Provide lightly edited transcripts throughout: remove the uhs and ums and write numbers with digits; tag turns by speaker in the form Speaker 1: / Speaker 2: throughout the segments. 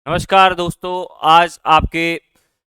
Speaker 1: नमस्कार दोस्तों। आज आपके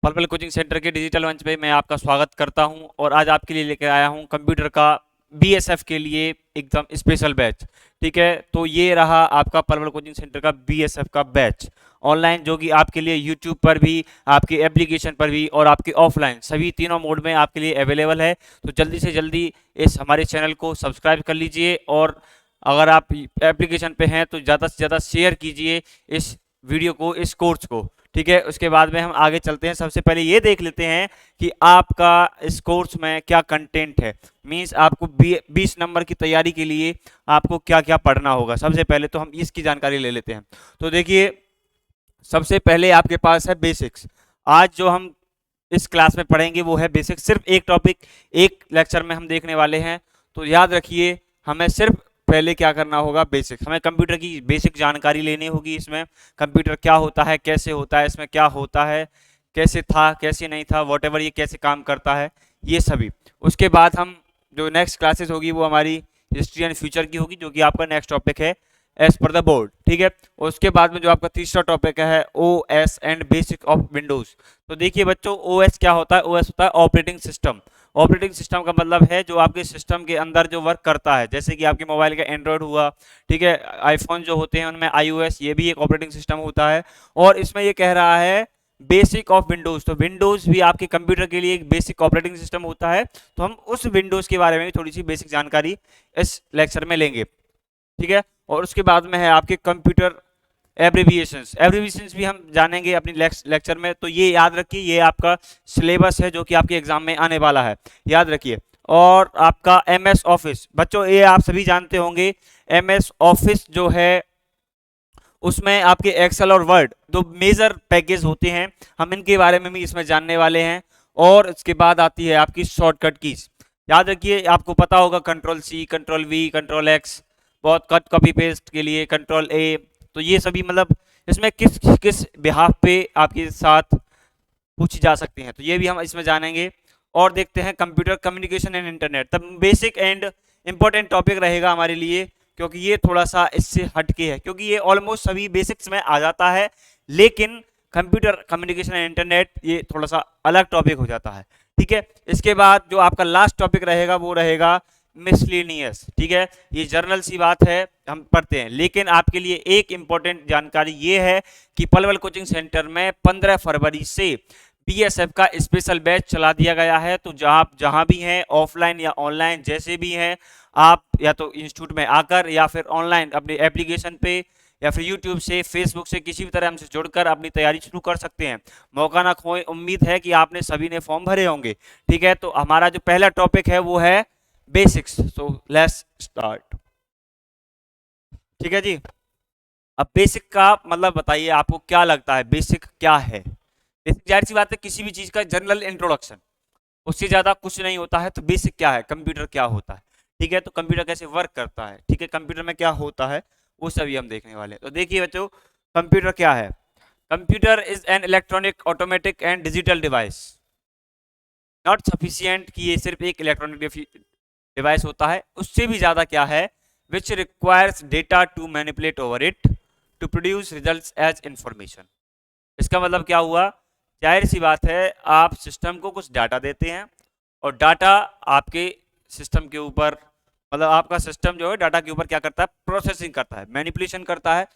Speaker 1: पल पल कोचिंग सेंटर के डिजिटल मंच पे मैं आपका स्वागत करता हूं और आज आपके लिए लेकर आया हूं कंप्यूटर का बीएसएफ के लिए एकदम स्पेशल बैच। ठीक है, तो ये रहा आपका पल पल कोचिंग सेंटर का बीएसएफ का बैच ऑनलाइन, जो कि आपके लिए यूट्यूब पर भी, आपके एप्लीकेशन पर भी और आपके ऑफलाइन सभी तीनों मोड में आपके लिए अवेलेबल है। तो जल्दी से जल्दी इस हमारे चैनल को सब्सक्राइब कर लीजिए और अगर आप एप्लीकेशन पे हैं तो ज़्यादा से ज़्यादा शेयर कीजिए इस वीडियो को, इस कोर्स को। ठीक है, उसके बाद में हम आगे चलते हैं। सबसे पहले ये देख लेते हैं कि आपका इस कोर्स में क्या कंटेंट है। मींस आपको 20 नंबर की तैयारी के लिए आपको क्या क्या पढ़ना होगा। सबसे पहले तो हम इसकी जानकारी ले लेते हैं। तो देखिए, सबसे पहले आपके पास है बेसिक्स। आज जो हम इस क्लास में पढ़ेंगे वो है बेसिक्स। सिर्फ एक टॉपिक एक लेक्चर में हम देखने वाले हैं। तो याद रखिए, हमें सिर्फ पहले क्या करना होगा, बेसिक्स। हमें कंप्यूटर की बेसिक जानकारी लेनी होगी। इसमें कंप्यूटर क्या होता है, कैसे होता है, इसमें क्या होता है, कैसे था, कैसे नहीं था, वॉटेवर, ये कैसे काम करता है, ये सभी। उसके बाद हम जो नेक्स्ट क्लासेस होगी वो हमारी हिस्ट्री एंड फ्यूचर की होगी, जो कि आपका नेक्स्ट टॉपिक है एज पर द बोर्ड। ठीक है, उसके बाद में जो आपका तीसरा टॉपिक है O S and basic of Windows. तो देखिए बच्चों, ओ एस क्या होता है? ओ एस होता है ऑपरेटिंग सिस्टम। ऑपरेटिंग सिस्टम का मतलब है जो आपके सिस्टम के अंदर जो वर्क करता है, जैसे कि आपके मोबाइल का एंड्रॉयड हुआ, ठीक है, आईफोन जो होते हैं उनमें आईओएस, ये भी एक ऑपरेटिंग सिस्टम होता है। और इसमें ये कह रहा है बेसिक ऑफ विंडोज, तो विंडोज भी आपके कंप्यूटर के लिए एक बेसिक ऑपरेटिंग सिस्टम होता है। तो हम उस विंडोज के बारे में भी थोड़ी सी बेसिक जानकारी इस लेक्चर में लेंगे। ठीक है, और उसके बाद में है आपके कंप्यूटर एब्रिविएशंस। एब्रिविएशंस भी हम जानेंगे अपनी लेक्चर में। तो ये याद रखिए, ये आपका सिलेबस है जो कि आपके एग्जाम में आने वाला है, याद रखिए। और आपका एमएस ऑफिस, बच्चों ये आप सभी जानते होंगे, एमएस ऑफिस जो है उसमें आपके एक्सेल और वर्ड दो मेजर पैकेज होते हैं, हम इनके बारे में भी इसमें जानने वाले हैं। और इसके बाद आती है आपकी शॉर्टकट कीज। याद रखिए, आपको पता होगा control C, control V, control X, बहुत कट कॉपी पेस्ट के लिए कंट्रोल ए। तो ये सभी मतलब इसमें किस किस बिहाफ पे आपके साथ पूछी जा सकती हैं, तो ये भी हम इसमें जानेंगे। और देखते हैं कंप्यूटर कम्युनिकेशन एंड इंटरनेट, तब बेसिक एंड इंपॉर्टेंट टॉपिक रहेगा हमारे लिए, क्योंकि ये थोड़ा सा इससे हटके है, क्योंकि ये ऑलमोस्ट सभी बेसिक्स में आ जाता है, लेकिन कंप्यूटर कम्युनिकेशन एंड इंटरनेट ये थोड़ा सा अलग टॉपिक हो जाता है। ठीक है, इसके बाद जो आपका लास्ट टॉपिक रहेगा वो रहेगा मिसलेनियस। ठीक है, ये जर्नल सी बात है, हम पढ़ते हैं, लेकिन आपके लिए एक इंपॉर्टेंट जानकारी ये है कि पलवल कोचिंग सेंटर में 15 फरवरी से बीएसएफ का स्पेशल बैच चला दिया गया है। तो जहां भी हैं, ऑफलाइन या ऑनलाइन जैसे भी हैं, आप या तो इंस्टीट्यूट में आकर या फिर ऑनलाइन अपने एप्लीकेशन पे या फिर यूट्यूब से, फेसबुक से किसी भी तरह हमसे जुड़कर अपनी तैयारी शुरू कर सकते हैं। मौका ना खोएं। उम्मीद है कि आपने सभी ने फॉर्म भरे होंगे। ठीक है, तो हमारा जो पहला टॉपिक है वो है बेसिक्स। So let's start. ठीक है जी, अब बेसिक का मतलब बताइए, आपको क्या लगता है बेसिक क्या है? बेसिक जाहिर सी बात है, किसी भी चीज का जनरल इंट्रोडक्शन, उससे ज्यादा कुछ नहीं होता है। तो बेसिक क्या है, कंप्यूटर क्या होता है, ठीक है, तो कंप्यूटर कैसे वर्क करता है, ठीक है, कंप्यूटर में क्या होता है, वो सभी हम देखने वाले हैं। तो देखिए बच्चों, कंप्यूटर क्या है? Computer is an electronic, automatic and digital device. Not sufficient कि ये सिर्फ एक इलेक्ट्रॉनिक डिवाइस होता है, उससे भी ज्यादा क्या है, which requires data to manipulate over it to produce results as information. इसका मतलब क्या हुआ? जाहिर सी बात है, आप सिस्टम को कुछ डाटा देते हैं और डाटा आपके सिस्टम के ऊपर, मतलब आपका सिस्टम जो है डाटा के ऊपर क्या करता है, प्रोसेसिंग करता है, मैनिपुलेशन करता है।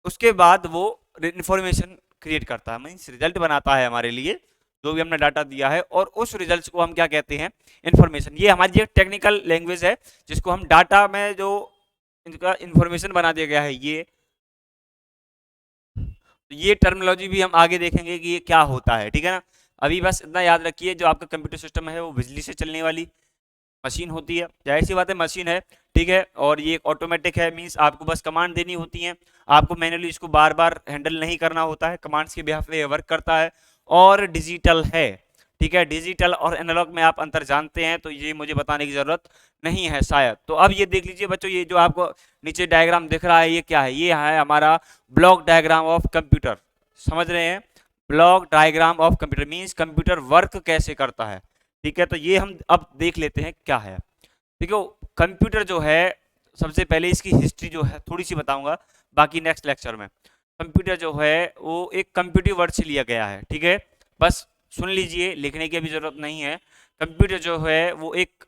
Speaker 1: उसके बाद वो इंफॉर्मेशन क्रिएट करता है, मीन्स रिजल्ट बनाता है हमारे लिए, जो भी हमने डाटा दिया है, और उस रिजल्ट्स को हम क्या कहते हैं, इंफॉर्मेशन। ये हमारी एक टेक्निकल लैंग्वेज है जिसको हम डाटा में जो इनका इंफॉर्मेशन बना दिया गया है, ये टर्मिनोलॉजी भी हम आगे देखेंगे कि ये क्या होता है। ठीक है ना, अभी बस इतना याद रखिए, जो आपका कंप्यूटर सिस्टम है वो बिजली से चलने वाली मशीन होती है। जाहिर सी बात है, मशीन है, ठीक है, और ये ऑटोमेटिक है, मींस आपको बस कमांड देनी होती है, आपको मैन्युअली इसको बार बार हैंडल नहीं करना होता है, कमांड्स के बिहाफ पे वर्क करता है। और डिजिटल है, ठीक है, डिजिटल और एनालॉग में आप अंतर जानते हैं, तो ये मुझे बताने की जरूरत नहीं है शायद। तो अब ये देख लीजिए बच्चों, ये जो आपको नीचे डायग्राम दिख रहा है, ये क्या है? ये है हमारा ब्लॉक डायग्राम ऑफ कंप्यूटर। समझ रहे हैं? Block diagram of computer means computer work कैसे करता है। ठीक है, तो ये हम अब देख लेते हैं क्या है। देखो, कंप्यूटर जो है, सबसे पहले इसकी हिस्ट्री जो है थोड़ी सी बताऊंगा, बाकी नेक्स्ट लेक्चर में। कंप्यूटर जो है वो एक कंप्यूटिव वर्ड से लिया गया है, ठीक है। बस सुन लीजिए, लिखने की अभी जरूरत नहीं है। कंप्यूटर जो है वो एक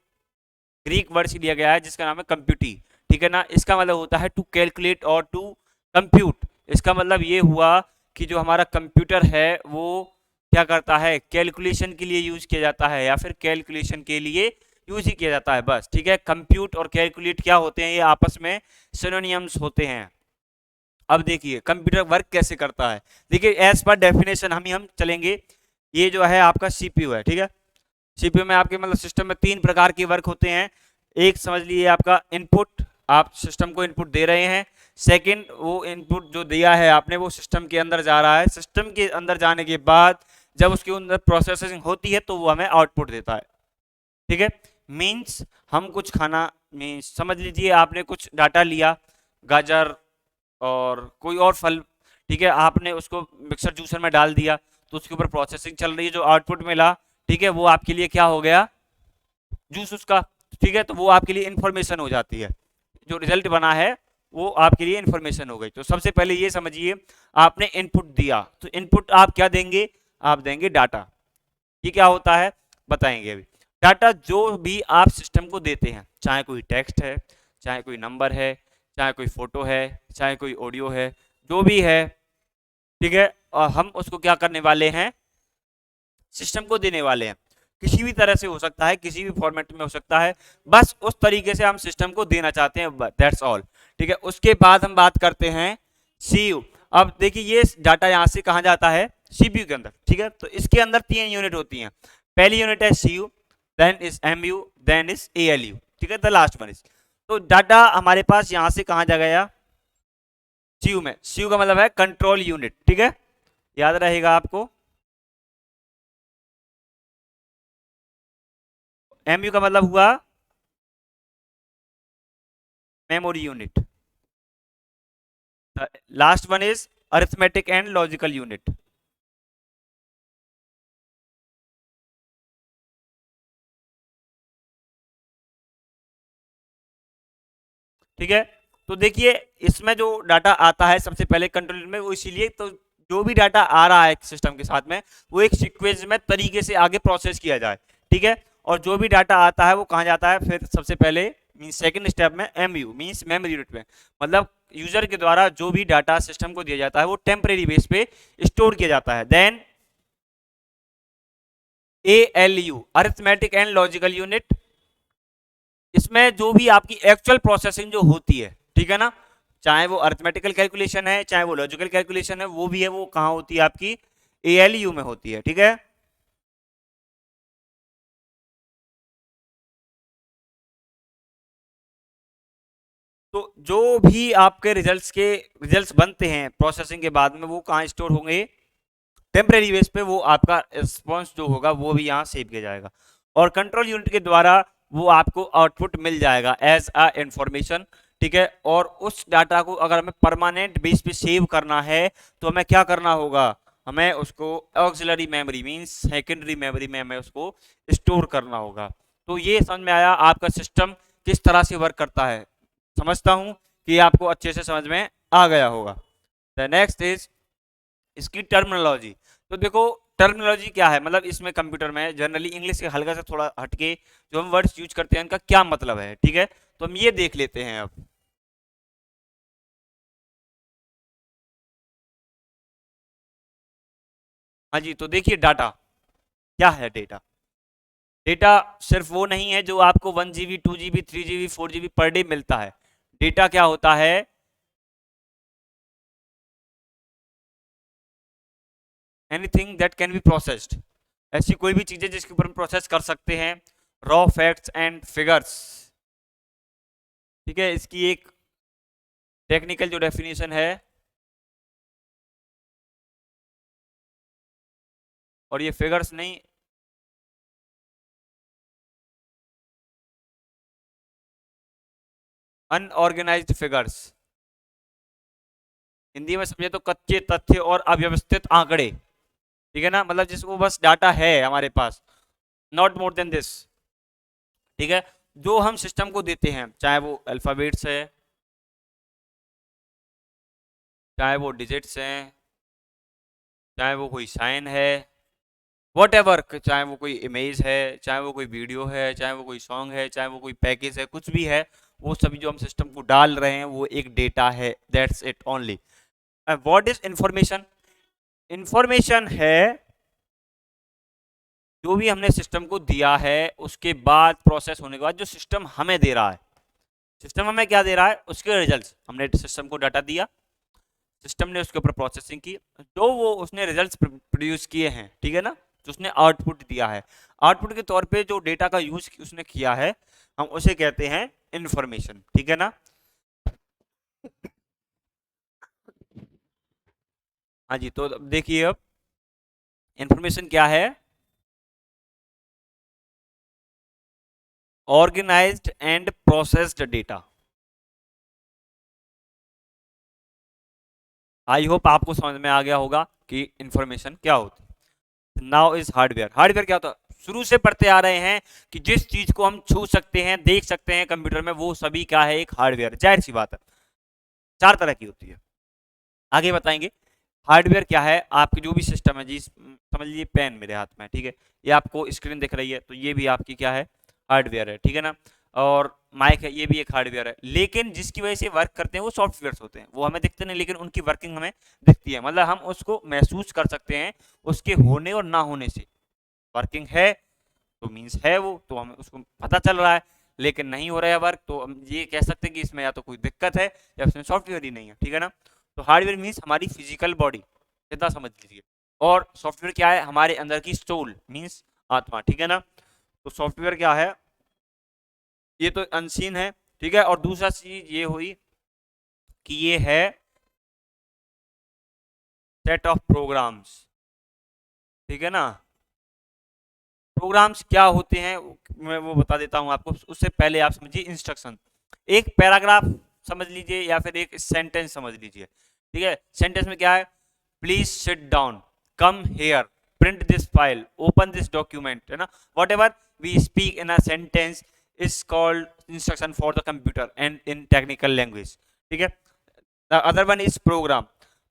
Speaker 1: ग्रीक वर्ड से लिया गया है जिसका नाम है कंप्यूटी, ठीक है ना। इसका मतलब होता है टू कैलकुलेट और टू कंप्यूट। इसका मतलब ये हुआ कि जो हमारा कंप्यूटर है वो क्या करता है, कैलकुलेशन के लिए यूज किया जाता है या फिर कैलकुलेशन के लिए यूज ही किया जाता है, बस, ठीक है। कंप्यूट और कैलकुलेट क्या होते हैं, ये आपस में सिनोनिम्स होते हैं। अब देखिए कंप्यूटर वर्क कैसे करता है। देखिए एज पर डेफिनेशन हम चलेंगे। ये जो है आपका सीपीयू है, ठीक है। सीपीयू में आपके मतलब सिस्टम में तीन प्रकार के वर्क होते हैं। एक समझ लीजिए आपका इनपुट, आप सिस्टम को इनपुट दे रहे हैं। सेकंड, वो इनपुट जो दिया है आपने वो सिस्टम के अंदर जा रहा है। सिस्टम के अंदर जाने के बाद जब उसके अंदर प्रोसेसिंग होती है तो वो हमें आउटपुट देता है, ठीक है। मीन्स हम कुछ खाना, मीन्स समझ लीजिए आपने कुछ डाटा लिया, गाजर और कोई और फल, ठीक है, आपने उसको मिक्सर जूसर में डाल दिया तो उसके ऊपर प्रोसेसिंग चल रही है, जो आउटपुट मिला, ठीक है, वो आपके लिए क्या हो गया, जूस उसका, ठीक है। तो वो आपके लिए इंफॉर्मेशन हो जाती है, जो रिजल्ट बना है वो आपके लिए इंफॉर्मेशन हो गई। तो सबसे पहले ये समझिए, आपने इनपुट दिया तो इनपुट आप क्या देंगे, आप देंगे डाटा। ये क्या होता है बताएंगे अभी। डाटा जो भी आप सिस्टम को देते हैं, चाहे कोई टेक्स्ट है, चाहे कोई नंबर है, चाहे कोई फोटो है, चाहे कोई ऑडियो है, जो भी है, ठीक है, और हम उसको क्या करने वाले हैं, सिस्टम को देने वाले हैं। किसी भी तरह से हो सकता है, किसी भी फॉर्मेट में हो सकता है, बस उस तरीके से हम सिस्टम को देना चाहते हैं, दैट्स ऑल, ठीक है। उसके बाद हम बात करते हैं सीयू। अब देखिए ये डाटा यहाँ से कहाँ जाता है, सीपीयू के अंदर, ठीक है। तो इसके अंदर तीन यूनिट होती हैं। पहली यूनिट है CU, then is MU, then is ALU, ठीक है, द लास्ट वन इज। तो डाटा हमारे पास यहाँ से कहाँ जा गया, सीयू में। सीयू का मतलब है कंट्रोल यूनिट, ठीक है, याद रहेगा आपको। एमयू का मतलब हुआ memory unit. Last one is arithmetic and logical unit, ठीक है। तो देखिए इसमें जो डाटा आता है सबसे पहले कंट्रोल में, वो इसीलिए तो जो भी डाटा आ रहा है सिस्टम के साथ में वो एक सीक्वेंस में तरीके से आगे प्रोसेस किया जाए, ठीक है। और जो भी डाटा आता है वो कहाँ जाता है फिर सबसे पहले, मीन सेकंड स्टेप में एमयू मीन्स मेमोरी यूनिट में। मतलब यूजर के द्वारा जो भी डाटा सिस्टम को दिया जाता है वो टेम्परेरी बेस पे स्टोर किया जाता है। Then ALU arithmetic and logical unit, इसमें जो भी आपकी एक्चुअल प्रोसेसिंग जो होती है, ठीक है ना, चाहे वो अरिथमेटिकल कैलकुलेशन है चाहे वो लॉजिकल कैलकुलेशन है, वो भी है, वो कहाँ होती है आपकी एएलयू में होती है, ठीक है। तो जो भी आपके रिजल्ट्स बनते हैं प्रोसेसिंग के बाद में वो कहाँ स्टोर होंगे, टेम्परेरी बेस पे। वो आपका रिस्पॉन्स जो होगा वो भी यहाँ सेव किया जाएगा और कंट्रोल यूनिट के द्वारा वो आपको आउटपुट मिल जाएगा एज अ इंफॉर्मेशन, ठीक है। और उस डाटा को अगर हमें परमानेंट बेस पे सेव करना है तो हमें क्या करना होगा, हमें उसको auxiliary memory means secondary memory में हमें उसको स्टोर करना होगा। तो ये समझ में आया आपका सिस्टम किस तरह से वर्क करता है। समझता हूँ कि आपको अच्छे से समझ में आ गया होगा। द नेक्स्ट इज इसकी टर्मिनोलॉजी। तो देखो टर्मिनोलॉजी क्या है, मतलब इसमें कंप्यूटर में जनरली इंग्लिश के हल्का से थोड़ा हटके जो हम वर्ड्स यूज करते हैं उनका क्या मतलब है, ठीक है। तो हम ये देख लेते हैं अब। हाँ जी, तो देखिए डाटा क्या है। डेटा, डेटा सिर्फ वो नहीं है जो आपको 1 GB 2 GB 3 GB 4 GB per day मिलता है। डेटा क्या होता है, anything that can be processed, ऐसी कोई भी चीजें जिसके ऊपर हम प्रोसेस कर सकते हैं। रॉ फैक्ट्स एंड फिगर्स, ठीक है। इसकी एक टेक्निकल जो डेफिनेशन है, और ये फिगर्स नहीं, अनऑर्गेनाइज्ड फिगर्स, हिंदी में समझे तो कच्चे तथ्य और अव्यवस्थित आंकड़े, ठीक है ना। मतलब जिसको बस डाटा है हमारे पास, नॉट मोर देन दिस, ठीक है। जो हम सिस्टम को देते हैं चाहे वो अल्फाबेट्स है, चाहे वो डिजिट्स हैं, चाहे वो कोई साइन है, वॉट एवर, चाहे वो कोई इमेज है, चाहे वो कोई वीडियो है, चाहे वो कोई सॉन्ग है, चाहे वो कोई पैकेज है, कुछ भी है, वो सभी जो हम सिस्टम को डाल रहे हैं वो एक डेटा है, that's it only. What is information? Information है जो भी हमने सिस्टम को दिया है उसके बाद प्रोसेस होने के बाद जो सिस्टम हमें दे रहा है। सिस्टम हमें क्या दे रहा है? उसके रिजल्ट्स। हमने सिस्टम को डाटा दिया, सिस्टम ने उसके ऊपर प्रोसेसिंग की, जो वो उसने रिजल्ट्स प्रोड्यूस किए हैं, ठीक है ना, जो उसने आउटपुट दिया है, आउटपुट के तौर पे जो डेटा का यूज उसने किया है, हम उसे कहते हैं इंफॉर्मेशन, ठीक है ना। हाँ जी, तो देखिए अब इंफॉर्मेशन क्या है? Organised and processed data. I hope आपको समझ में आ गया होगा कि इंफॉर्मेशन क्या होती है। Now is hardware. हार्डवेयर क्या होता है? शुरू से पढ़ते आ रहे हैं कि जिस चीज को हम छू सकते हैं, देख सकते हैं कंप्यूटर में, वो सभी क्या है? एक हार्डवेयर। जाहिर सी बात है, चार तरह की होती है, आगे बताएंगे। हार्डवेयर क्या है? आपकी जो भी सिस्टम है जी, समझ लीजिए पेन मेरे हाथ में है, ठीक है, ये आपको स्क्रीन दिख रही है, तो ये भी आपकी क्या है? हार्डवेयर है, ठीक है ना। और माइक है, ये भी एक हार्डवेयर है, लेकिन जिसकी वजह से वर्क करते हैं वो सॉफ्टवेयर होते हैं, वो हमें दिखते नहीं, लेकिन उनकी वर्किंग हमें दिखती है, मतलब हम उसको महसूस कर सकते हैं उसके होने और ना होने से। वर्किंग है तो मीन्स है वो, तो हमें उसको पता चल रहा है, लेकिन नहीं हो रहा है वर्क, तो हम ये कह सकते हैं कि इसमें या तो कोई दिक्कत है या इसमें सॉफ्टवेयर ही नहीं है, ठीक है ना। तो हार्डवेयर मीन्स हमारी फिजिकल बॉडी, इतना समझ लीजिए। और सॉफ्टवेयर क्या है? हमारे अंदर की सोल, मीन्स आत्मा, ठीक है ना। तो सॉफ्टवेयर क्या है? ये तो अनसीन है, ठीक है। और दूसरा चीज ये हुई कि ये है सेट ऑफ प्रोग्राम्स, ठीक है ना। प्रोग्राम्स क्या होते हैं मैं वो बता देता हूं आपको, उससे पहले आप समझिए इंस्ट्रक्शन। एक पैराग्राफ समझ लीजिए या फिर एक सेंटेंस समझ लीजिए, ठीक है। सेंटेंस में क्या है? Please sit down, come here, print this file, open this document, है ना। Whatever we speak in a sentence is called instruction for the computer and in technical language, ठीक है। The other one is program.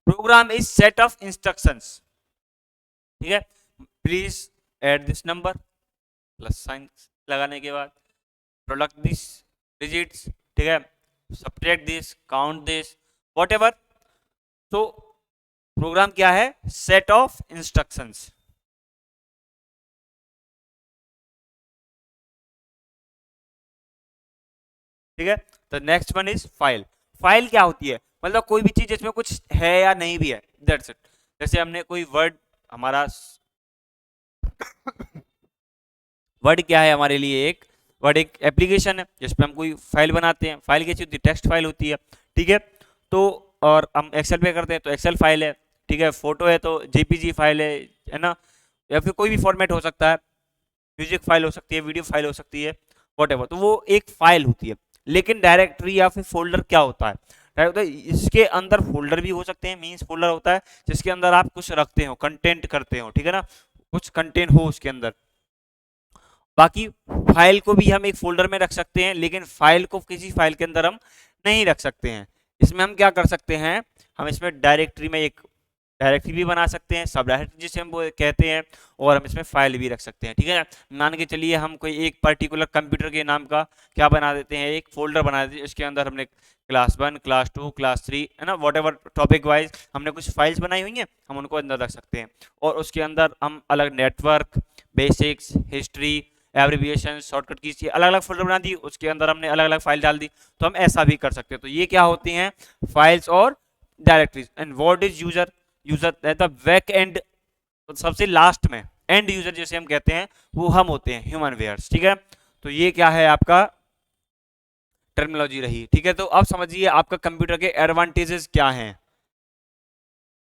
Speaker 1: Program is set of instructions, ठीक है। Please add this number, plus sign लगाने के बाद product this digits, ठीक है, subtract this, count this, whatever. तो प्रोग्राम क्या है? सेट ऑफ इंस्ट्रक्शंस, ठीक है। तो next one is file. File क्या होती है? मतलब कोई भी चीज जिसमें कुछ है या नहीं भी है, दैट्स इट। जैसे हमने कोई वर्ड, हमारा वर्ड क्या है हमारे लिए? एक वर्ड एक एप्लीकेशन है जिसपे हम कोई फाइल बनाते हैं। फाइल कैसी होती है? टेक्स्ट फाइल होती है, ठीक है। तो और हम एक्सेल पे करते हैं तो एक्सेल फाइल है, ठीक है। फोटो है तो जेपीजी फाइल है ना, या फिर कोई भी फॉर्मेट हो सकता है, म्यूजिक फाइल हो सकती है, वीडियो फाइल हो सकती है, वॉट एवर, तो वो एक फाइल होती है। लेकिन डायरेक्टरी या फिर फोल्डर क्या होता है? होता है इसके अंदर फोल्डर भी हो सकते हैं, मीन्स फोल्डर होता है जिसके अंदर आप कुछ रखते हो, कंटेंट करते हो, ठीक है ना, कुछ कंटेंट हो उसके अंदर। बाकी फाइल को भी हम एक फोल्डर में रख सकते हैं, लेकिन फाइल को किसी फाइल के अंदर हम नहीं रख सकते हैं। इसमें हम क्या कर सकते हैं? हम इसमें डायरेक्टरी में एक डायरेक्टरी भी बना सकते हैं, सब डायरेक्टरी जिसे हम वो कहते हैं, और हम इसमें फाइल भी रख सकते हैं, ठीक है ना। मान के चलिए हम कोई एक पर्टिकुलर कंप्यूटर के नाम का क्या बना देते हैं? एक फोल्डर बना देते हैं, उसके अंदर हमने क्लास 1, क्लास 2, क्लास 3, है ना, वॉट एवर टॉपिक वाइज हमने कुछ फाइल्स बनाई हुई हैं, हम उनको अंदर रख सकते हैं। और उसके अंदर हम अलग network, basics, history, abbreviation, shortcut की चीज अलग अलग फोल्डर बना दी, उसके अंदर हमने अलग अलग फाइल डाल दी, तो हम ऐसा भी कर सकते हैं। तो ये क्या होती हैं? फाइल्स और directories. And what is user? User the back and, सबसे लास्ट में एंड यूजर जैसे हम कहते हैं, वो हम होते हैं, ह्यूमन वेयर्स, ठीक है। तो ये क्या है आपका टर्मिनोलॉजी रही, ठीक है। तो अब समझिए आपका कंप्यूटर के एडवांटेजेस क्या हैं।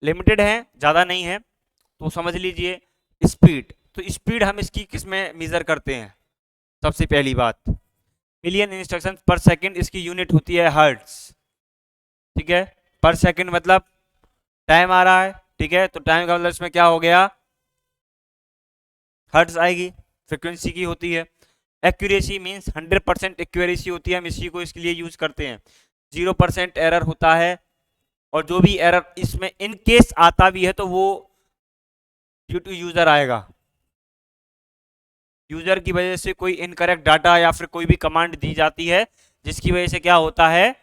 Speaker 1: लिमिटेड है, ज्यादा नहीं है, तो समझ लीजिए। स्पीड, तो स्पीड हम इसकी किस में मेजर करते हैं? सबसे पहली बात, मिलियन इंस्ट्रक्शन पर सेकंड, इसकी यूनिट होती है हर्ट्स, ठीक है। पर सेकंड मतलब टाइम आ रहा है, ठीक है, तो टाइम का मतलब इसमें क्या हो गया? हर्ट्ज आएगी, फ्रिक्वेंसी की होती है। एक्यूरेसी मींस 100% एक्यूरेसी होती है, हम इसी को इसके लिए यूज करते हैं। 0% एरर होता है, और जो भी एरर इसमें इन केस आता भी है तो वो ड्यू टू यूजर आएगा। यूजर की वजह से कोई इनकरेक्ट डाटा या फिर कोई भी कमांड दी जाती है जिसकी वजह से क्या होता है,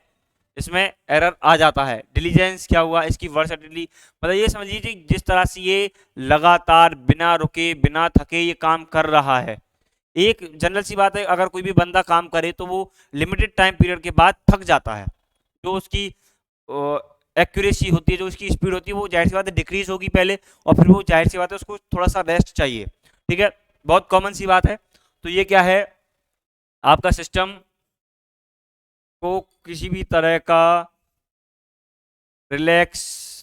Speaker 1: इसमें एरर आ जाता है। डिलीजेंस क्या हुआ, इसकी वर्सेटिलिटी, मतलब ये समझ लीजिए जिस तरह से ये लगातार बिना रुके बिना थके ये काम कर रहा है। एक जनरल सी बात है, अगर कोई भी बंदा काम करे तो वो लिमिटेड टाइम पीरियड के बाद थक जाता है। जो उसकी एक्यूरेसी होती है, जो उसकी स्पीड होती है, वो जाहिर सी बात है डिक्रीज होगी पहले, और फिर वो जाहिर सी बात है उसको थोड़ा सा रेस्ट चाहिए। ठीक है, बहुत कॉमन सी बात है। तो ये क्या है, आपका सिस्टम को किसी भी तरह का रिलैक्स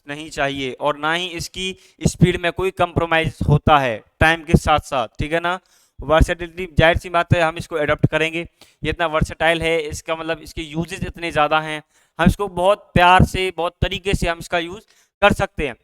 Speaker 1: नहीं चाहिए और ना ही इसकी स्पीड में कोई कंप्रोमाइज होता है टाइम के साथ साथ। ठीक है ना। वर्सेटिलिटी, जाहिर सी बात है हम इसको अडॉप्ट करेंगे, ये इतना वर्सेटाइल है, इसका मतलब इसके यूजेस इतने ज़्यादा हैं, हम इसको बहुत प्यार से बहुत तरीके से हम इसका यूज़ कर सकते हैं।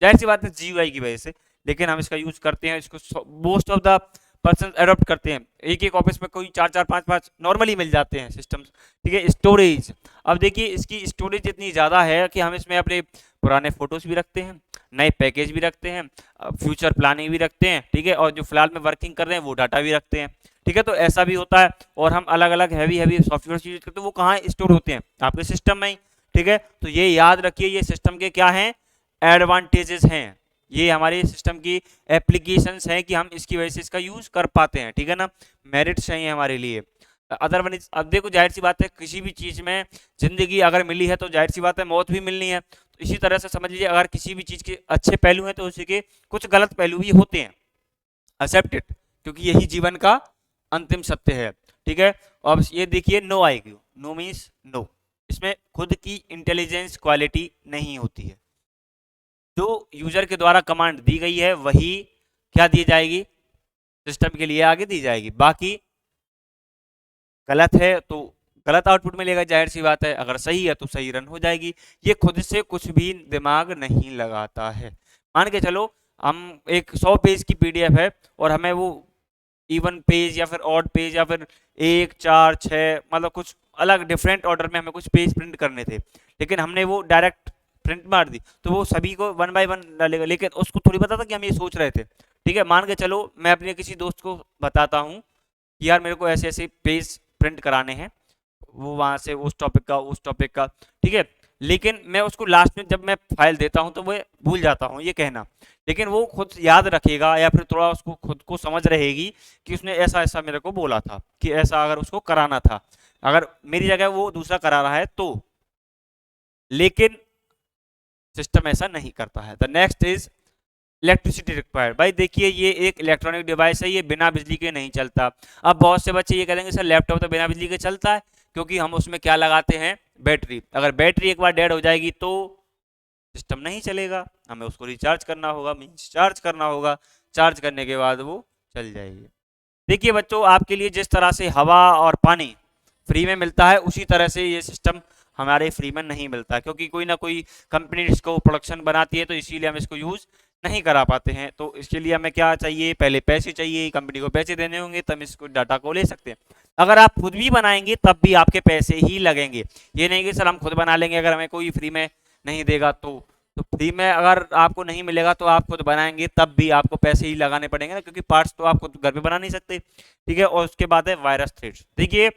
Speaker 1: जाहिर सी बात है जीयूआई की वजह से, लेकिन हम इसका यूज़ करते हैं, इसको most of the person adopt करते हैं। एक एक ऑफिस में कोई 4 4 5 5 नॉर्मली मिल जाते हैं सिस्टम्स। ठीक है, स्टोरेज, अब देखिए इसकी स्टोरेज इतनी ज़्यादा है कि हम इसमें अपने पुराने फोटोज भी रखते हैं, नए पैकेज भी रखते हैं, फ्यूचर प्लानिंग भी रखते हैं। ठीक है, और जो फिलहाल में वर्किंग कर रहे हैं वो डाटा भी रखते हैं। ठीक है, तो ऐसा भी होता है। और हम अलग अलग हैवी सॉफ्टवेयर यूज करते हैं, वो कहाँ स्टोर होते हैं, आपके सिस्टम में ही। ठीक है, तो ये याद रखिए, ये सिस्टम के क्या हैं, एडवांटेजेस हैं, ये हमारे सिस्टम की एप्लीकेशंस हैं कि हम इसकी वजह से इसका यूज कर पाते हैं। ठीक है ना, मेरिट्स हैं ये हमारे लिए। अदरवाइज अब देखो, जाहिर सी बात है किसी भी चीज में जिंदगी अगर मिली है तो जाहिर सी बात है मौत भी मिलनी है। तो इसी तरह से समझ लीजिए, अगर किसी भी चीज के अच्छे पहलू हैं तो उसी के कुछ गलत पहलू भी होते हैं, एक्सेप्ट इट, क्योंकि यही जीवन का अंतिम सत्य है। ठीक है, अब ये देखिए, no IQ, no means no, इसमें खुद की इंटेलिजेंस क्वालिटी नहीं होती है। जो यूजर के द्वारा कमांड दी गई है वही क्या दी जाएगी, सिस्टम के लिए आगे दी जाएगी। बाकी गलत है तो गलत आउटपुट मिलेगा, जाहिर सी बात है। अगर सही है तो सही रन हो जाएगी। ये खुद से कुछ भी दिमाग नहीं लगाता है। मान के चलो हम एक 100 पेज की पीडीएफ है और हमें वो इवन पेज या फिर ऑड पेज या फिर 1 4 6 मतलब कुछ अलग डिफरेंट ऑर्डर में हमें कुछ पेज प्रिंट करने थे, लेकिन हमने वो डायरेक्ट प्रिंट मार दी तो वो सभी को 1 बाय 1 डालेगा, लेकिन उसको थोड़ी पता था कि हम ये सोच रहे थे। ठीक है, मान के चलो मैं अपने किसी दोस्त को बताता हूँ कि यार मेरे को ऐसे ऐसे पेज प्रिंट कराने हैं, वो वहाँ से उस टॉपिक का उस टॉपिक का। ठीक है, लेकिन मैं उसको लास्ट में जब मैं फाइल देता हूँ तो वो भूल जाता हूँ ये कहना, लेकिन वो खुद याद रखेगा या फिर थोड़ा उसको खुद को समझ रहेगी कि उसने ऐसा ऐसा मेरे को बोला था कि ऐसा अगर उसको कराना था, अगर मेरी जगह वो दूसरा करा रहा है तो। लेकिन सिस्टम ऐसा नहीं करता है। The next is electricity required. भाई देखिए, ये एक इलेक्ट्रॉनिक डिवाइस है, ये बिना बिजली के नहीं चलता। अब बहुत से बच्चे ये कहेंगे सर लैपटॉप तो बिना बिजली के चलता है, क्योंकि हम उसमें क्या लगाते हैं, बैटरी। अगर बैटरी एक बार डेड हो जाएगी तो सिस्टम नहीं चलेगा, हमें उसको रिचार्ज करना होगा, मीन्स चार्ज करना होगा, चार्ज करने के बाद वो चल जाएगी। देखिए बच्चों, आपके लिए जिस तरह से हवा और पानी फ्री में मिलता है उसी तरह से ये सिस्टम हमारे फ्री में नहीं मिलता, क्योंकि कोई ना कोई कंपनी इसको प्रोडक्शन बनाती है, तो इसीलिए हम इसको यूज़ नहीं करा पाते हैं। तो इसके लिए हमें क्या चाहिए, पहले पैसे चाहिए, कंपनी को पैसे देने होंगे तब इसको डाटा को ले सकते हैं। अगर आप खुद भी बनाएंगे तब भी आपके पैसे ही लगेंगे। ये नहीं कि सर हम खुद बना लेंगे अगर हमें कोई फ्री में नहीं देगा तो फ्री में अगर आपको नहीं मिलेगा तो आप खुद बनाएंगे तब भी आपको पैसे ही लगाने पड़ेंगे ना, क्योंकि पार्ट्स तो आप खुद घर पे बना नहीं सकते। ठीक है, और उसके बाद है वायरस थ्रेड्स। देखिए,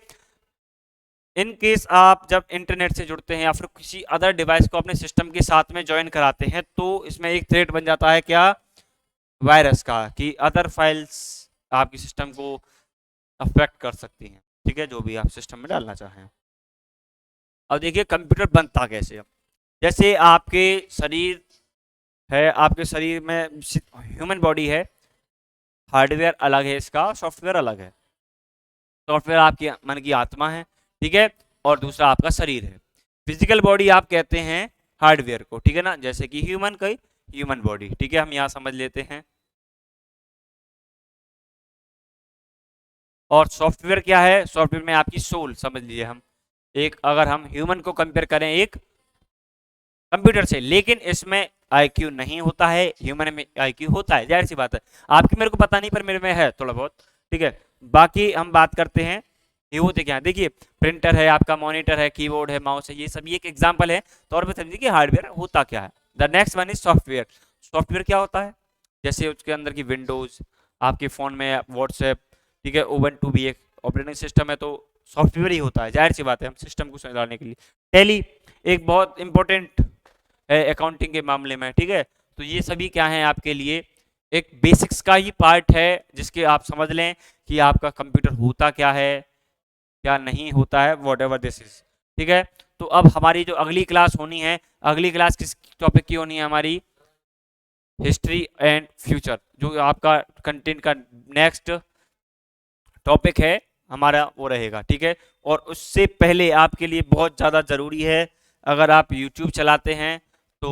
Speaker 1: इन केस आप जब इंटरनेट से जुड़ते हैं या फिर किसी अदर डिवाइस को अपने सिस्टम के साथ में ज्वाइन कराते हैं तो इसमें एक थ्रेड बन जाता है क्या, वायरस का, कि अदर फाइल्स आपके सिस्टम को अफेक्ट कर सकती हैं। ठीक है, जो भी आप सिस्टम में डालना चाहें। अब देखिए कंप्यूटर बनता कैसे है। जैसे आपके शरीर है, आपके शरीर में ह्यूमन बॉडी है, हार्डवेयर अलग है इसका, सॉफ्टवेयर अलग है। सॉफ्टवेयर आपकी मन की आत्मा है, ठीक है, और दूसरा आपका शरीर है। फिजिकल बॉडी आप कहते हैं हार्डवेयर को, ठीक है ना, जैसे कि ह्यूमन का ह्यूमन बॉडी। ठीक है, हम यहाँ समझ लेते हैं। और सॉफ्टवेयर क्या है, सॉफ्टवेयर में आपकी सोल समझ लीजिए। हम एक अगर हम ह्यूमन को कंपेयर करें एक कंप्यूटर से, लेकिन इसमें आईक्यू नहीं होता है, ह्यूमन में आईक्यू होता है, जाहिर सी बात है। आपकी मेरे को पता नहीं पर मेरे में है थोड़ा बहुत। ठीक है, बाकी हम बात करते हैं ये होते क्या है, देखिए प्रिंटर है, आपका मॉनिटर है, कीबोर्ड है, माउस है, ये सभी एक एग्जांपल है तौर पे समझिए कि हार्डवेयर होता क्या है। The next one is software. Software क्या होता है, जैसे उसके अंदर की विंडोज, आपके फ़ोन में व्हाट्सएप, ठीक है, उबंटू भी एक ऑपरेटिंग सिस्टम है, तो सॉफ्टवेयर ही होता है, जाहिर सी बात है, हम सिस्टम को संभालने के लिए। टैली एक बहुत इंपॉर्टेंट है अकाउंटिंग के मामले में, ठीक है। तो ये सभी क्या है आपके लिए एक बेसिक्स का ही पार्ट है, जिसके आप समझ लें कि आपका कंप्यूटर होता क्या है, क्या नहीं होता है, वॉट एवर दिस इज, ठीक है। तो अब हमारी जो अगली क्लास होनी है, अगली क्लास किस टॉपिक की होनी है हमारी, हिस्ट्री एंड फ्यूचर, जो आपका कंटेंट का नेक्स्ट टॉपिक है हमारा वो रहेगा, ठीक है। और उससे पहले आपके लिए बहुत ज़्यादा ज़रूरी है, अगर आप यूट्यूब चलाते हैं तो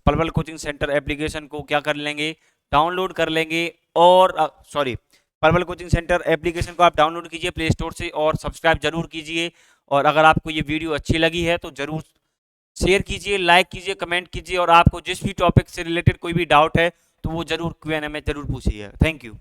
Speaker 1: पलवल कोचिंग सेंटर एप्लीकेशन को क्या कर लेंगे, डाउनलोड कर लेंगे, और sorry, Palwal coaching centre application को आप डाउनलोड कीजिए प्ले स्टोर से और सब्सक्राइब जरूर कीजिए। और अगर आपको ये वीडियो अच्छी लगी है तो जरूर शेयर कीजिए, लाइक कीजिए, कमेंट कीजिए, और आपको जिस भी टॉपिक से रिलेटेड कोई भी डाउट है तो वो जरूर Q&A में जरूर पूछिए। Thank you.